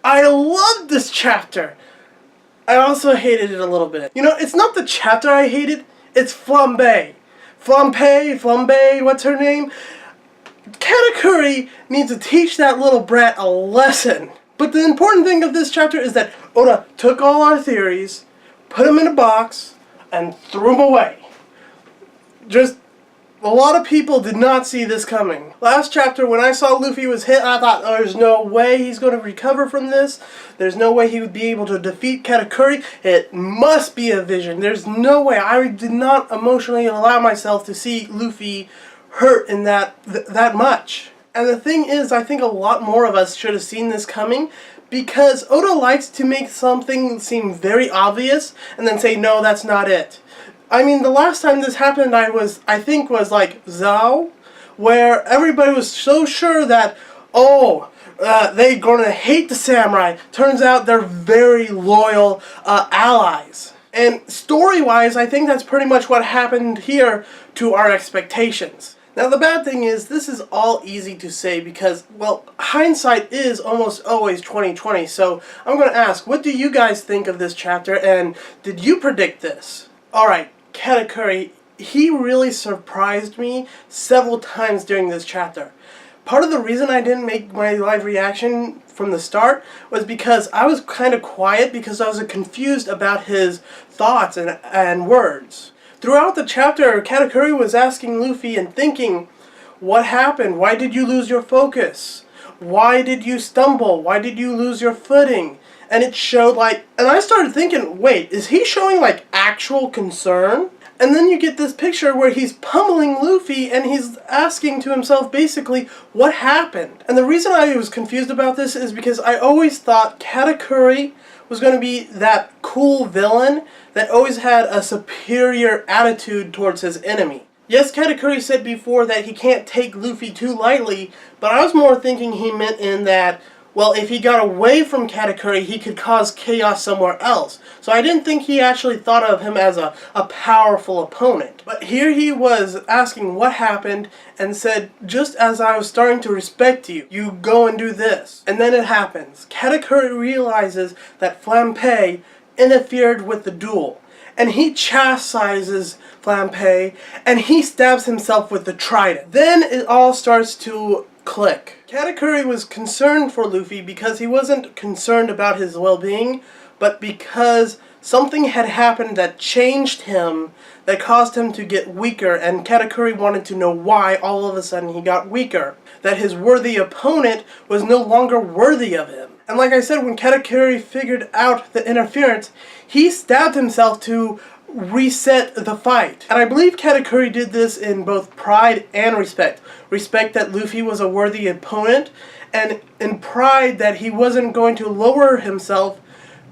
I loved this chapter. I also hated it a little bit. You know, it's not the chapter I hated, it's Flambe. Flambe, what's her name? Katakuri needs to teach that little brat a lesson. But the important thing of this chapter is that Oda took all our theories, put them in a box, and threw them away. Just, a lot of people did not see this coming. Last chapter, when I saw Luffy was hit, I thought, oh, there's no way he's going to recover from this. There's no way he would be able to defeat Katakuri. It must be a vision. There's no way. I did not emotionally allow myself to see Luffy hurt in that much. And the thing is, I think a lot more of us should have seen this coming, because Oda likes to make something seem very obvious and then say, no, that's not it. I mean, the last time this happened, I think was like Zao, where everybody was so sure that, they're gonna hate the samurai. Turns out they're very loyal allies. And story-wise, I think that's pretty much what happened here to our expectations. Now, the bad thing is, this is all easy to say because, well, hindsight is almost always 20/20. So I'm going to ask, what do you guys think of this chapter, and did you predict this? Alright, Katakuri, he really surprised me several times during this chapter. Part of the reason I didn't make my live reaction from the start was because I was kind of quiet because I was confused about his thoughts and words. Throughout the chapter, Katakuri was asking Luffy and thinking, what happened? Why did you lose your focus? Why did you stumble? Why did you lose your footing? And it showed and I started thinking, wait, is he showing actual concern? And then you get this picture where he's pummeling Luffy and he's asking to himself basically, what happened? And the reason I was confused about this is because I always thought Katakuri was going to be that cool villain that always had a superior attitude towards his enemy. Yes, Katakuri said before that he can't take Luffy too lightly, but I was more thinking he meant in that, well, if he got away from Katakuri, he could cause chaos somewhere else. So I didn't think he actually thought of him as a powerful opponent. But here he was asking what happened and said, just as I was starting to respect you, you go and do this. And then it happens. Katakuri realizes that Flambe interfered with the duel. And he chastises Flambe, and he stabs himself with the trident. Then it all starts to click. Katakuri was concerned for Luffy because he wasn't concerned about his well-being, but because something had happened that changed him, that caused him to get weaker, and Katakuri wanted to know why all of a sudden he got weaker. That his worthy opponent was no longer worthy of him. And like I said, when Katakuri figured out the interference, he stabbed himself to reset the fight. And I believe Katakuri did this in both pride and respect. Respect that Luffy was a worthy opponent, and in pride that he wasn't going to lower himself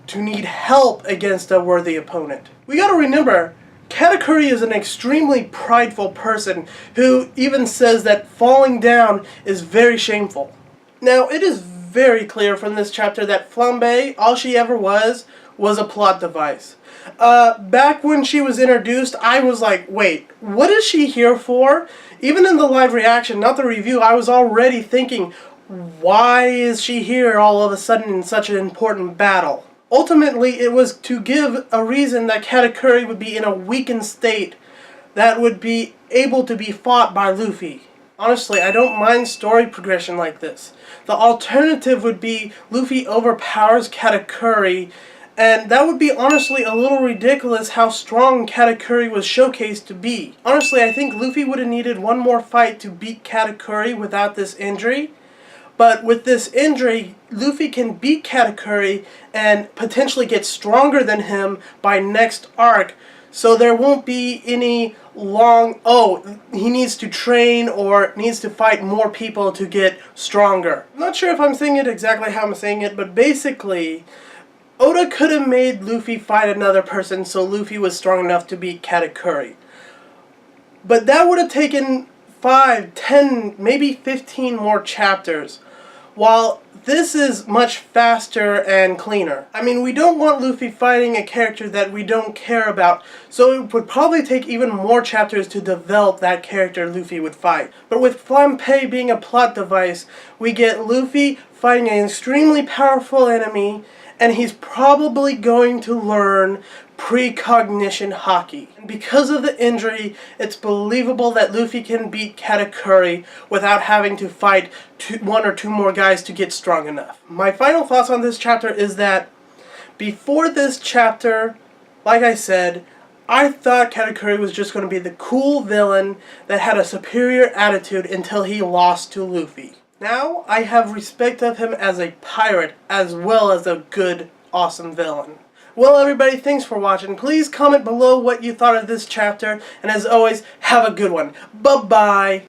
to need help against a worthy opponent. We gotta remember, Katakuri is an extremely prideful person who even says that falling down is very shameful. Now, it is very clear from this chapter that Flambe, all she ever was a plot device. Back when she was introduced, I was like, wait, what is she here for? Even in the live reaction, not the review, I was already thinking, why is she here all of a sudden in such an important battle? Ultimately, it was to give a reason that Katakuri would be in a weakened state that would be able to be fought by Luffy. Honestly, I don't mind story progression like this. The alternative would be Luffy overpowers Katakuri, and that would be honestly a little ridiculous how strong Katakuri was showcased to be. Honestly, I think Luffy would have needed one more fight to beat Katakuri without this injury. But with this injury, Luffy can beat Katakuri and potentially get stronger than him by next arc. So there won't be any long, he needs to train or needs to fight more people to get stronger. I'm not sure if I'm saying it exactly how I'm saying it, but basically, Oda could have made Luffy fight another person so Luffy was strong enough to beat Katakuri. But that would have taken 5, 10, maybe 15 more chapters. While this is much faster and cleaner. I mean, we don't want Luffy fighting a character that we don't care about, so it would probably take even more chapters to develop that character Luffy would fight. But with Flampe being a plot device, we get Luffy fighting an extremely powerful enemy, and he's probably going to learn precognition haki. And because of the injury, it's believable that Luffy can beat Katakuri without having to fight one or two more guys to get strong enough. My final thoughts on this chapter is that before this chapter, like I said, I thought Katakuri was just going to be the cool villain that had a superior attitude until he lost to Luffy. Now I have respect of him as a pirate as well as a good, awesome villain. Well, everybody, thanks for watching. Please comment below what you thought of this chapter, and as always, have a good one. Bye-bye!